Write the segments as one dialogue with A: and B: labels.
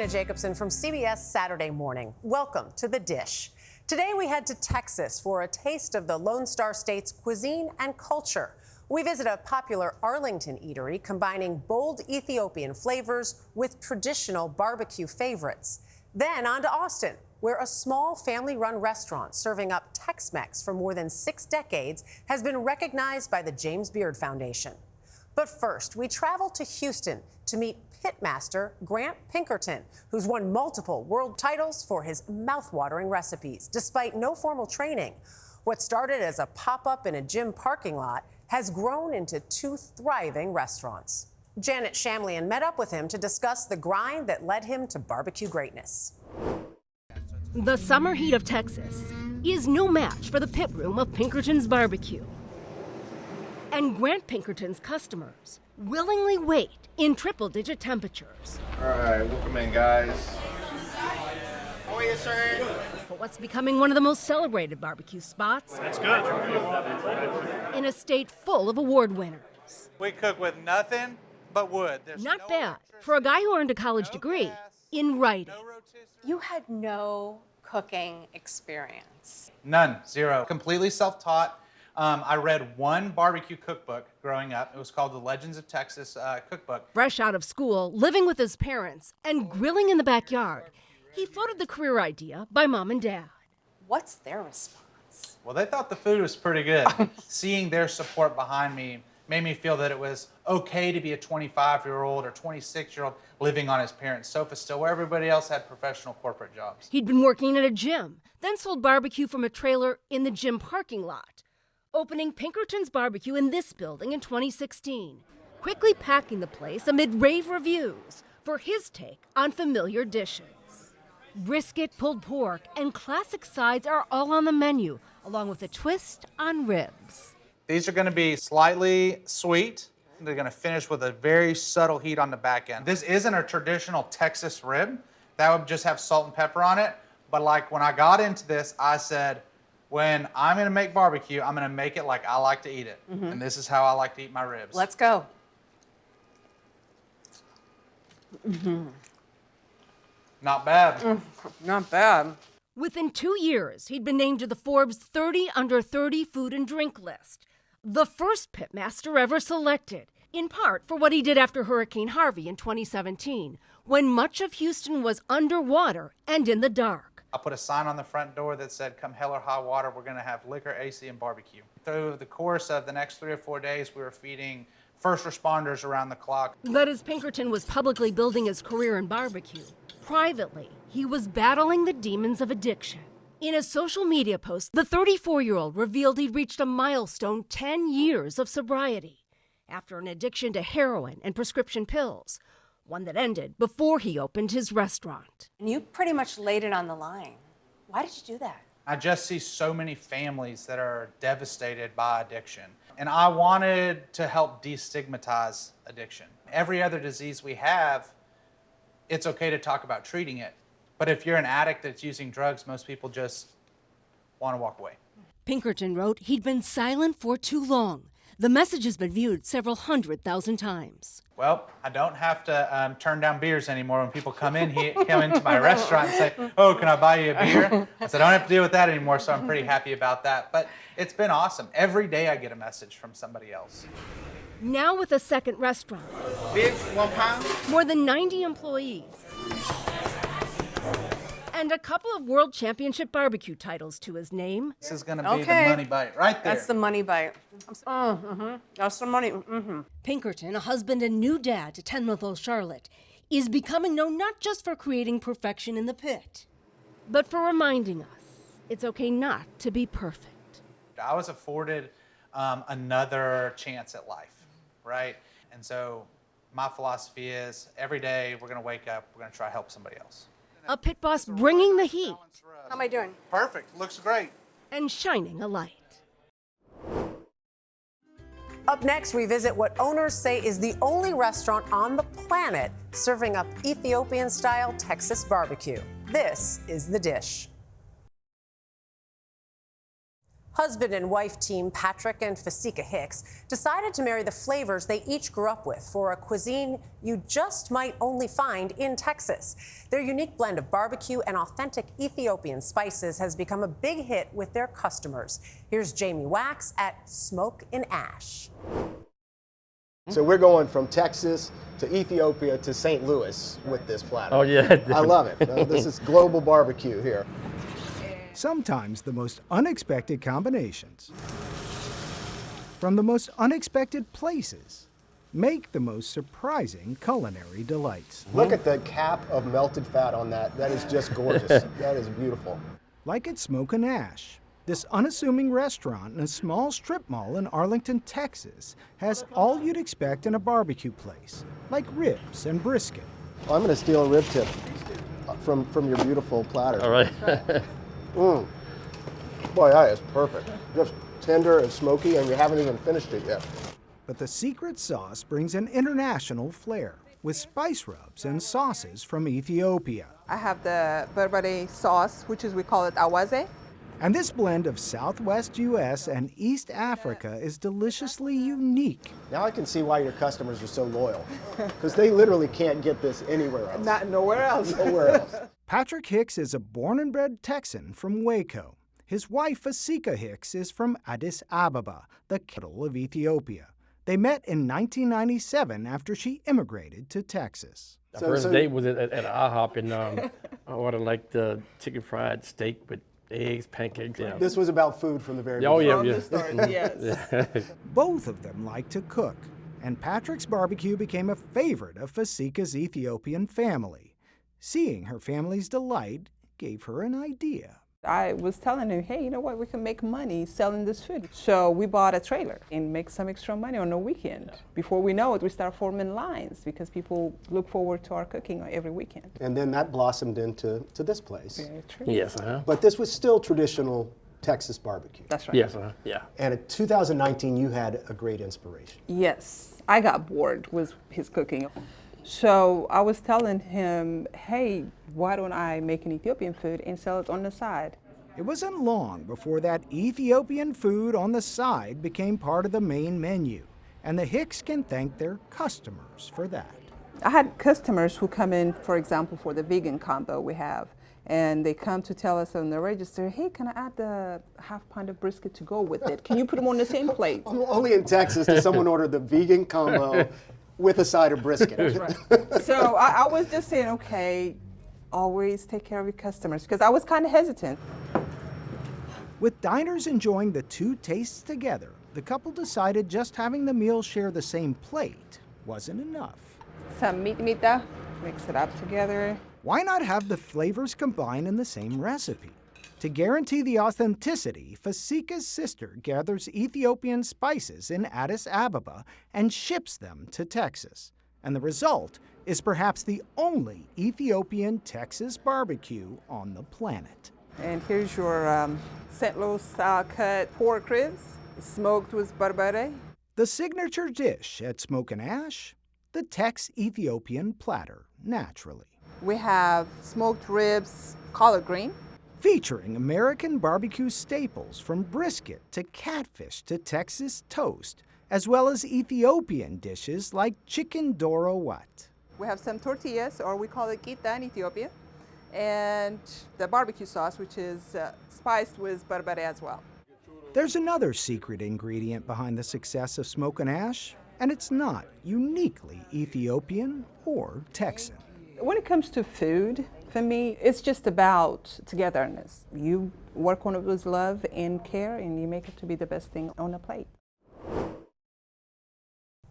A: Jacobson from CBS Saturday Morning. Welcome to The Dish. Today we head to Texas for a taste of the Lone Star State's cuisine and culture. We visit a popular Arlington eatery combining bold Ethiopian flavors with traditional barbecue favorites. Then on to Austin, where a small family-run restaurant serving up Tex-Mex for more than 6 decades has been recognized by the James Beard Foundation. But first, we travel to Houston to meet pitmaster Grant Pinkerton, who's won multiple world titles for his mouth-watering recipes, despite no formal training. What started as a pop-up in a gym parking lot has grown into 2 thriving restaurants. Janet Shamlian met up with him to discuss the grind that led him to barbecue greatness.
B: The summer heat of Texas is no match for the pit room of Pinkerton's Barbecue. And Grant Pinkerton's customers willingly wait in triple-digit temperatures.
C: All right, welcome in, guys. How are you, sir?
B: For what's becoming one of the most celebrated barbecue spots.
D: That's good.
B: In a state full of award winners.
D: We cook with nothing but wood. There's
B: Not
D: no
B: bad for a guy who earned a college
D: no
B: degree
D: gas,
B: in writing.
D: no rotisserie.
E: You had no cooking experience.
D: None, zero. Completely self-taught. I read one barbecue cookbook growing up. It was called the Legends of Texas Cookbook.
B: Fresh out of school, living with his parents, and grilling in the backyard, he floated the career idea by mom and dad.
E: What's their response?
D: Well, they thought the food was pretty good. Seeing their support behind me made me feel that it was okay to be a 25-year-old or 26-year-old living on his parents' sofa still, where everybody else had professional corporate jobs.
B: He'd been working at a gym, then sold barbecue from a trailer in the gym parking lot, opening Pinkerton's Barbecue in this building in 2016, quickly packing the place amid rave reviews for his take on familiar dishes. Brisket, pulled pork, and classic sides are all on the menu, along with a twist on ribs.
D: These are going to be slightly sweet. They're going to finish with a very subtle heat on the back end. This isn't a traditional Texas rib. That would just have salt and pepper on it. But like when I got into this, I said, when I'm going to make barbecue, I'm going to make it like I like to eat it. And this is how I like to eat my ribs.
E: Let's go.
D: Not bad.
E: Not bad.
B: Within 2 years, he'd been named to the Forbes 30 Under 30 food and drink list, the first pitmaster ever selected, in part for what he did after Hurricane Harvey in 2017, when much of Houston was underwater and in the dark.
D: I put a sign on the front door that said, come hell or high water, we're going to have liquor, AC, and barbecue. Through the course of the next 3 or 4 days, we were feeding first responders around the clock.
B: But as Pinkerton was publicly building his career in barbecue, privately, he was battling the demons of addiction. In a social media post, the 34-year-old revealed he'd reached a milestone 10 years of sobriety after an addiction to heroin and prescription pills, one that ended before he opened his restaurant.
E: And you pretty much laid it on the line. Why did you do that?
D: I just see so many families that are devastated by addiction. And I wanted to help destigmatize addiction. Every other disease we have, it's okay to talk about treating it. But if you're an addict that's using drugs, most people just want to walk away.
B: Pinkerton wrote he'd been silent for too long. The message has been viewed several 100,000 times.
D: Well, I don't have to turn down beers anymore when people come into my restaurant and say, oh, can I buy you a beer? I said, I don't have to deal with that anymore, so I'm pretty happy about that. But it's been awesome. Every day I get a message from somebody else.
B: Now with a second restaurant.
C: Big, 1 pound.
B: More than 90 employees. And a couple of World Championship barbecue titles to his name.
D: This is going to be the money bite right there.
E: That's the money bite. That's the money.
B: Pinkerton, a husband and new dad to 10-month-old Charlotte, is becoming known not just for creating perfection in the pit, but for reminding us it's okay not to be perfect.
D: I was afforded another chance at life, right? And so my philosophy is every day we're going to wake up, we're going to try to help somebody else.
B: A pit boss bringing the heat.
E: How am I doing?
D: Perfect. Looks great.
B: And shining a light.
A: Up next, we visit what owners say is the only restaurant on the planet serving up Ethiopian-style Texas barbecue. This is The Dish. Husband and wife team Patrick and Fasika Hicks decided to marry the flavors they each grew up with for a cuisine you just might only find in Texas. Their unique blend of barbecue and authentic Ethiopian spices has become a big hit with their customers. Here's Jamie Wax at Smoke and Ash.
F: So we're going from Texas to Ethiopia to St. Louis with this platter.
G: Oh yeah.
F: I love it. This is global barbecue here.
H: Sometimes the most unexpected combinations from the most unexpected places make the most surprising culinary delights.
F: Look at the cap of melted fat on that. That is just gorgeous. That is beautiful.
H: Like at Smoke and Ash, this unassuming restaurant in a small strip mall in Arlington, Texas, has all you'd expect in a barbecue place, like ribs and brisket.
F: I'm going to steal a rib tip from your beautiful platter.
G: All right.
F: Boy, that is perfect. Just tender and smoky, and you haven't even finished it yet.
H: But the secret sauce brings an international flair with spice rubs and sauces from Ethiopia.
I: I have the berbere sauce, which is, we call it awaze.
H: And this blend of Southwest U.S. and East Africa is deliciously unique.
F: Now I can see why your customers are so loyal, because they literally can't get this anywhere else.
I: Not nowhere else.
F: Nowhere else.
H: Patrick Hicks is a born and bred Texan from Waco. His wife, Fasika Hicks, is from Addis Ababa, the capital of Ethiopia. They met in 1997 after she immigrated to Texas.
G: The first date was at IHOP, and I ordered like the chicken fried steak with eggs, pancakes. Yeah.
F: This was about food from the very
G: Oh
F: beginning.
G: yeah,
I: From the start, yes.
H: Both of them like to cook, and Patrick's barbecue became a favorite of Fasika's Ethiopian family. Seeing her family's delight gave her an idea.
I: I was telling him, hey, you know what, we can make money selling this food. So we bought a trailer and make some extra money on the weekend. Before we know it, we start forming lines because people look forward to our cooking every weekend.
F: And then that blossomed into this place.
I: Very true.
G: Yes,
F: But this was still traditional Texas barbecue.
I: That's right.
G: yes, yeah.
F: And in 2019, you had a great inspiration.
I: Yes, I got bored with his cooking. So I was telling him, hey, why don't I make an Ethiopian food and sell it on the side?
H: It wasn't long before that Ethiopian food on the side became part of the main menu, and the Hicks can thank their customers for that.
I: I had customers who come in, for example, for the vegan combo we have, and they come to tell us on the register, hey, can I add the half pound of brisket to go with it? Can you put them on the same plate?
F: Only in Texas does someone order the vegan combo with a side of brisket.
I: Right. So I was just saying, okay, always take care of your customers, because I was kind of hesitant.
H: With diners enjoying the two tastes together, the couple decided just having the meal share the same plate wasn't enough.
I: Some meat-mita, mix it up together.
H: Why not have the flavors combined in the same recipe? To guarantee the authenticity, Fasika's sister gathers Ethiopian spices in Addis Ababa and ships them to Texas. And the result is perhaps the only Ethiopian Texas barbecue on the planet.
I: And here's your St. Louis style cut pork ribs, smoked with berbere.
H: The signature dish at Smoke and Ash, the Tex-Ethiopian platter, naturally.
I: We have smoked ribs, collard green.
H: Featuring American barbecue staples from brisket to catfish to Texas toast, as well as Ethiopian dishes like chicken doro wat.
I: We have some tortillas, or we call it kita in Ethiopia, and the barbecue sauce, which is spiced with berbere as well.
H: There's another secret ingredient behind the success of Smoke and Ash, and it's not uniquely Ethiopian or Texan.
I: When it comes to food, for me, it's just about togetherness. You work on it with love and care, and you make it to be the best thing on the plate.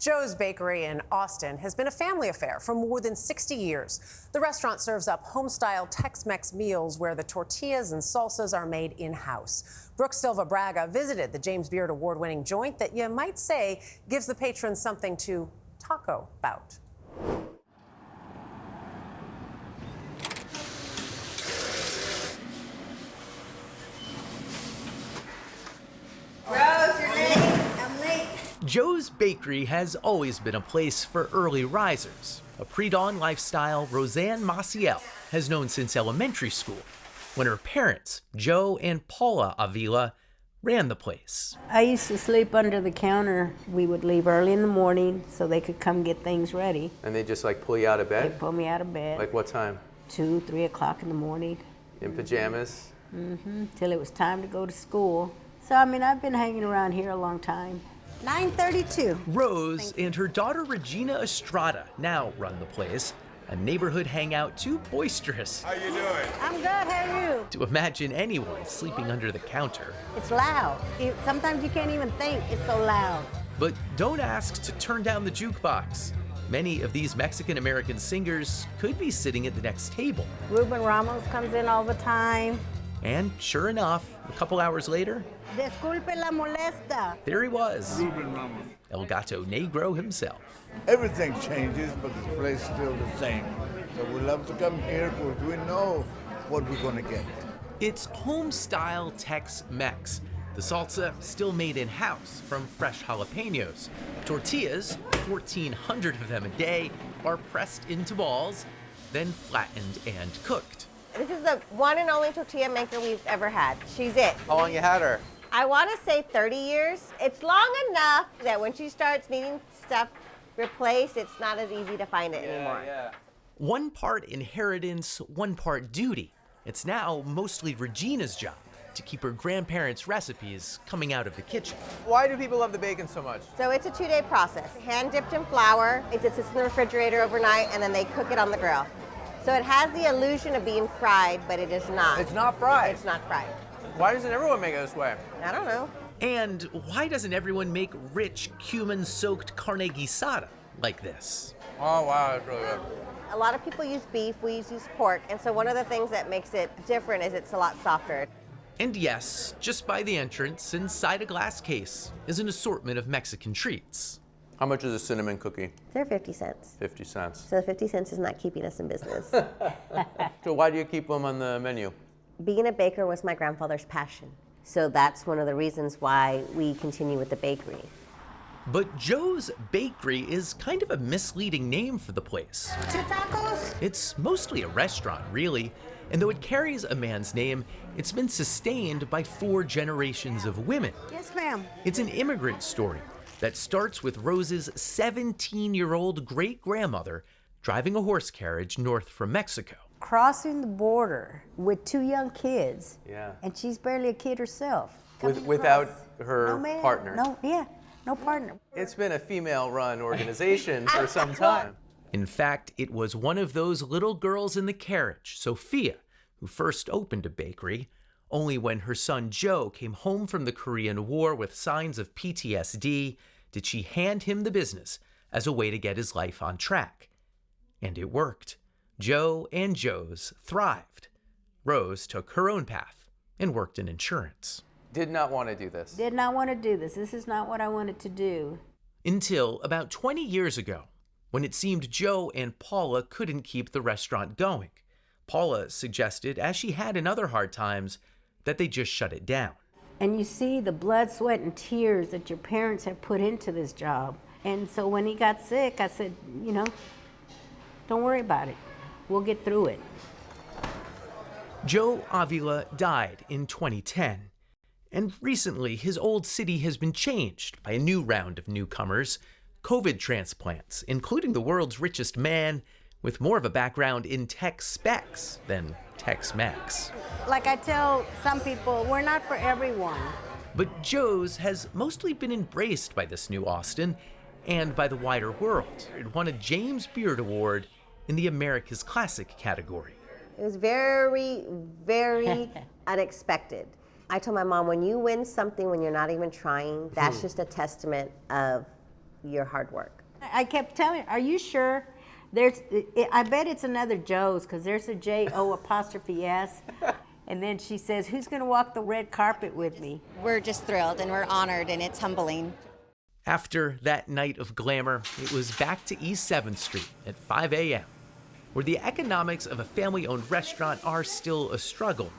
A: Joe's Bakery in Austin has been a family affair for more than 60 years. The restaurant serves up home-style Tex-Mex meals where the tortillas and salsas are made in-house. Brooke Silva Braga visited the James Beard Award-winning joint that you might say gives the patrons something to taco about.
J: Joe's Bakery has always been a place for early risers, a pre-dawn lifestyle Roseanne Maciel has known since elementary school, when her parents, Joe and Paula Avila, ran the place.
K: I used to sleep under the counter. We would leave early in the morning so they could come get things ready.
L: And they just like pull you out of bed?
K: They pull me out of bed.
L: Like what time?
K: 2, 3 o'clock in the morning.
L: In pajamas?
K: Till it was time to go to school. So, I mean, I've been hanging around here a long time. 9:32.
J: Rose and her daughter Regina Estrada now run the place, a neighborhood hangout too boisterous
M: How you doing?
K: I'm good, how are you?
J: to imagine anyone sleeping under the counter.
K: It's loud. Sometimes you can't even think, it's so loud.
J: But don't ask to turn down the jukebox. Many of these Mexican-American singers could be sitting at the next table.
K: Ruben Ramos comes in all the time.
J: And sure enough, a couple hours later,
K: Disculpe la molesta.
J: there he was,
M: Ruben Ramos.
J: El Gato Negro himself.
M: Everything changes, but the place is still the same. So we love to come here because we know what we're going to get.
J: It's home-style Tex-Mex. The salsa still made in-house from fresh jalapenos. Tortillas, 1,400 of them a day, are pressed into balls, then flattened and cooked.
N: This is the one and only tortilla maker we've ever had. She's it.
L: How long you had her?
N: I want to say 30 years. It's long enough that when she starts needing stuff replaced, it's not as easy to find it anymore.
L: Yeah.
J: One part inheritance, one part duty. It's now mostly Regina's job to keep her grandparents' recipes coming out of the kitchen.
L: Why do people love the bacon so much?
N: So it's a 2-day process. Hand dipped in flour. It sits in the refrigerator overnight, and then they cook it on the grill. So it has the illusion of being fried, but it is not.
L: It's not fried.
N: It's not fried.
L: Why doesn't everyone make it this way?
N: I don't know.
J: And why doesn't everyone make rich, cumin-soaked carne guisada like this?
L: Oh, wow, that's really good.
N: A lot of people use beef, we use pork, and so one of the things that makes it different is it's a lot softer.
J: And yes, just by the entrance, inside a glass case, is an assortment of Mexican treats.
L: How much is a cinnamon cookie?
N: They're 50 cents.
L: 50 cents.
N: So the 50 cents is not keeping us in business.
L: So why do you keep them on the menu?
N: Being a baker was my grandfather's passion. So that's one of the reasons why we continue with the bakery.
J: But Joe's Bakery is kind of a misleading name for the place.
K: 2 tacos?
J: It's mostly a restaurant, really, and though it carries a man's name, it's been sustained by 4 generations of women.
K: Yes, ma'am.
J: It's an immigrant story that starts with Rose's 17-year-old great-grandmother driving a horse carriage north from Mexico.
K: Crossing the border with 2 young kids.
L: Yeah.
K: And she's barely a kid herself.
L: Without her
K: No man,
L: partner.
K: No partner.
L: It's been a female-run organization for some time.
J: In fact, it was one of those little girls in the carriage, Sophia, who first opened a bakery. Only when her son Joe came home from the Korean War with signs of PTSD did she hand him the business as a way to get his life on track. And it worked. Joe and Joe's thrived. Rose took her own path and worked in insurance.
L: Did not want to do this.
K: Did not want to do this. This is not what I wanted to do.
J: Until about 20 years ago, when it seemed Joe and Paula couldn't keep the restaurant going. Paula suggested, as she had in other hard times, that they just shut it down.
K: And you see the blood, sweat, and tears that your parents have put into this job. And so when he got sick, I said, you know, don't worry about it. We'll get through it.
J: Joe Avila died in 2010. And recently, his old city has been changed by a new round of newcomers, COVID transplants, including the world's richest man with more of a background in Tex-Mex than Tex-Mex.
K: Like I tell some people, we're not for everyone.
J: But Joe's has mostly been embraced by this new Austin and by the wider world. It won a James Beard Award in the America's Classic category.
N: It was very, very unexpected. I told my mom, when you win something when you're not even trying, that's just a testament of your hard work.
K: I kept telling her, are you sure? I bet it's another Joe's, because there's a J-O''S. And then she says, who's going to walk the red carpet with me?
O: We're just thrilled and we're honored and it's humbling.
J: After that night of glamour, it was back to East 7th Street at 5 a.m., where the economics of a family-owned restaurant are still a struggle.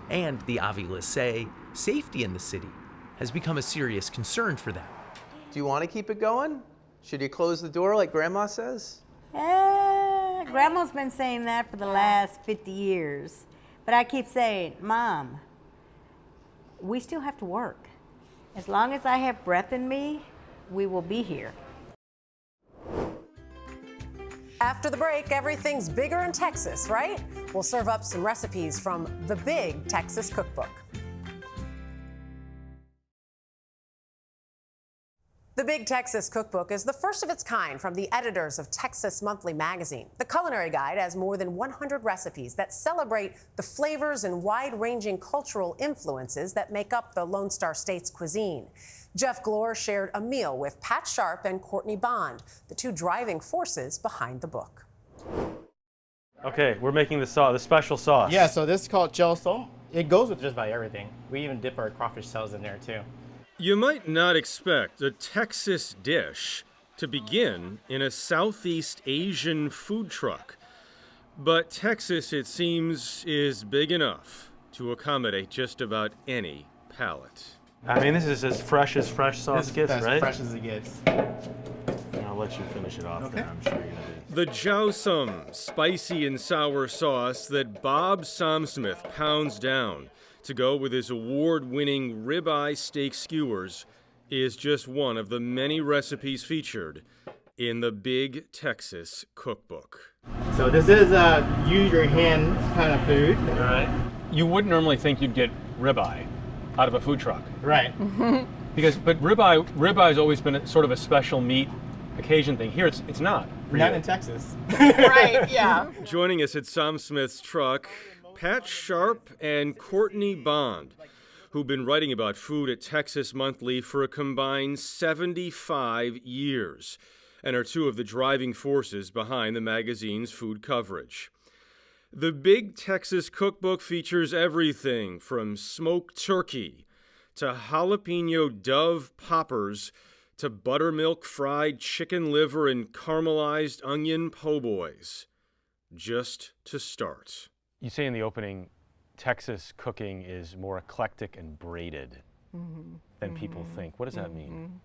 J: And the Avilas say safety in the city has become a serious concern for them.
L: Do you want to keep it going? Should you close the door like Grandma says?
K: Grandma's been saying that for the last 50 years. But I keep saying, Mom, we still have to work. As long as I have breath in me, we will be here.
A: After the break, everything's bigger in Texas, right? We'll serve up some recipes from the Big Texas Cookbook. The Big Texas Cookbook is the first of its kind from the editors of Texas Monthly magazine. The culinary guide has more than 100 recipes that celebrate the flavors and wide-ranging cultural influences that make up the Lone Star State's cuisine. Jeff Glore shared a meal with Pat Sharp and Courtney Bond, the two driving forces behind the book.
P: Okay, we're making the sauce, the special sauce.
Q: Yeah, so this is called gelso. It goes with just about everything. We even dip our crawfish tails in there too.
R: You might not expect a Texas dish to begin in a Southeast Asian food truck. But Texas, it seems, is big enough to accommodate just about any palate.
P: I mean, this is as fresh sauce gets, right?
Q: As fresh as it gets.
P: I'll let you finish it off there, I'm sure you're gonna do.
R: The Jowsum spicy and sour sauce that Bob Somsmith pounds down to go with his award-winning ribeye steak skewers is just one of the many recipes featured in the Big Texas Cookbook.
Q: So this is use your hand kind of food.
P: All right.
S: You wouldn't normally think you'd get ribeye out of a food truck.
Q: Right.
S: But ribeye's always been sort of a special meat occasion thing. Here it's not.
Q: Not in Texas.
I: Right, yeah.
R: Joining us at Somsmith's truck, Pat Sharp and Courtney Bond, who've been writing about food at Texas Monthly for a combined 75 years and are two of the driving forces behind the magazine's food coverage. The Big Texas Cookbook features everything from smoked turkey to jalapeno dove poppers to buttermilk fried chicken liver and caramelized onion po' boys. Just to start.
S: You say in the opening, Texas cooking is more eclectic and braided than people think. What does that mean?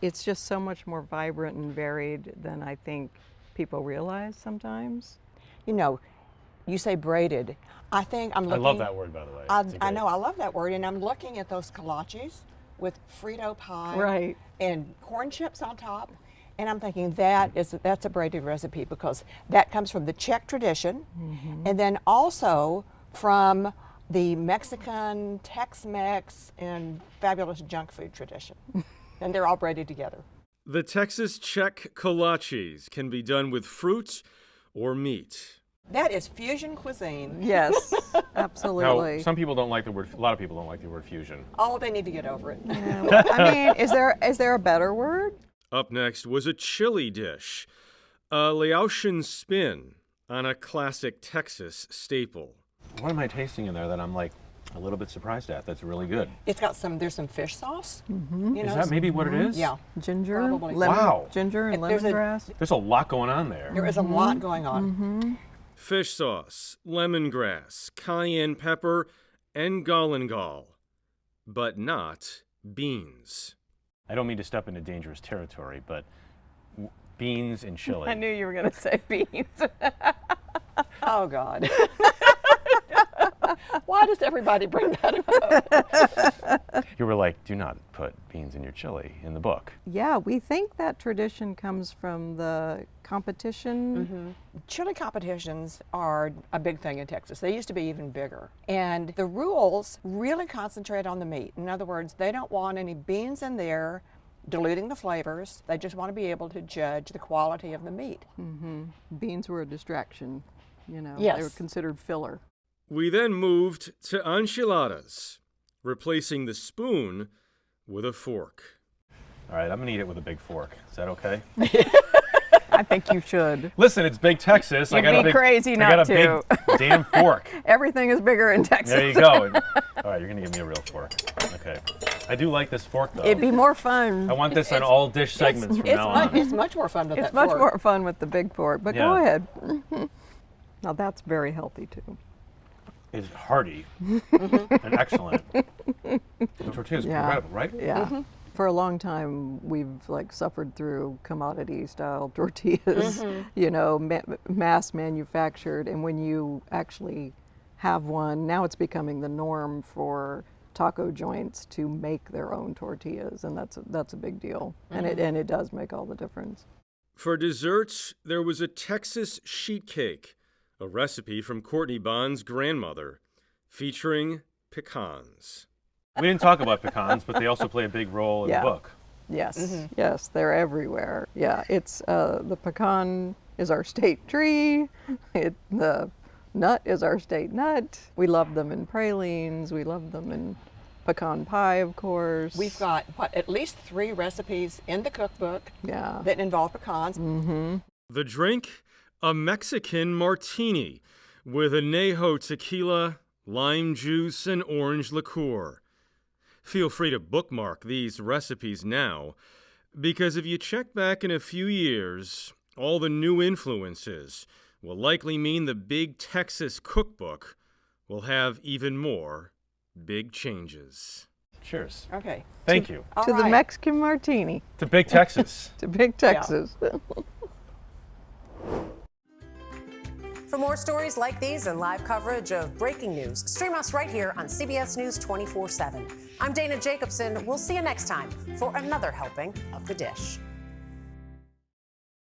T: It's just so much more vibrant and varied than I think people realize sometimes.
U: You know, you say braided. I think I'm looking.
S: I love that word, by the way.
U: I know, I love that word, and I'm looking at those kolaches with Frito pie
T: Right.
U: and corn chips on top, and I'm thinking that's a braided recipe because that comes from the Czech tradition, and then also from the Mexican, Tex-Mex, and fabulous junk food tradition, and they're all braided together.
R: The Texas Czech kolaches can be done with fruit or meat.
U: That is fusion cuisine.
T: Yes, absolutely.
S: Now, some people don't like the word. A lot of people don't like the word fusion.
U: Oh, they need to get over it.
T: I mean, is there a better word?
R: Up next was a chili dish, a Laotian spin on a classic Texas staple.
S: What am I tasting in there that I'm like a little bit surprised at? That's really good.
U: It's got there's some fish sauce. You
S: Is
U: know,
S: that maybe what it is?
U: Yeah.
T: Ginger,
U: Probably.
T: lemon,
S: Wow.
T: ginger and lemongrass.
S: There's a lot going on there.
U: There is a lot going on.
R: Fish sauce, lemongrass, cayenne pepper, and galangal, but not beans.
S: I don't mean to step into dangerous territory, but beans and chili.
T: I knew you were going to say beans.
U: Oh, God. Why does everybody bring that up?
S: You were like, do not put beans in your chili in the book.
T: Yeah, we think that tradition comes from the competition.
U: Chili competitions are a big thing in Texas. They used to be even bigger. And the rules really concentrate on the meat. In other words, they don't want any beans in there diluting the flavors. They just want to be able to judge the quality of the meat.
T: Beans were a distraction, you know.
U: Yes.
T: They were considered filler.
R: We then moved to enchiladas, replacing the spoon with a fork.
S: All right, I'm gonna eat it with a big fork. Is that okay?
T: I think you should.
S: Listen, it's Big Texas.
T: You'd be crazy not
S: I got a
T: to.
S: big damn fork.
T: Everything is bigger in Texas.
S: There you go. All right, you're gonna give me a real fork. Okay. I do like this fork though.
T: It'd be more fun.
S: I want this on all dish segments from now on.
U: It's much more fun with that
T: It's much
U: fork.
T: more fun with the big fork, but
S: Yeah.
T: go ahead. Now that's very healthy too.
S: It's hearty and excellent. The tortilla's incredible, right?
T: Yeah. For a long time, we've suffered through commodity style tortillas, you know, mass manufactured. And when you actually have one, now it's becoming the norm for taco joints to make their own tortillas, and that's a big deal. And it does make all the difference.
R: For desserts, there was a Texas sheet cake, a recipe from Courtney Bond's grandmother, featuring pecans.
S: We didn't talk about pecans, but they also play a big role in the book.
T: Yes, yes, they're everywhere. Yeah, it's the pecan is our state tree. The nut is our state nut. We love them in pralines. We love them in pecan pie, of course.
U: We've got at least 3 recipes in the cookbook
T: Yeah.
U: that involve pecans.
R: The drink, a Mexican martini with añejo tequila, lime juice, and orange liqueur. Feel free to bookmark these recipes now, because if you check back in a few years, all the new influences will likely mean the Big Texas Cookbook will have even more big changes.
S: Cheers.
U: Okay.
S: Thank you.
T: To the Mexican martini.
S: To Big Texas.
T: To Big Texas.
A: For more stories like these and live coverage of breaking news, stream us right here on CBS News 24/7. I'm Dana Jacobson. We'll see you next time for another helping of The Dish.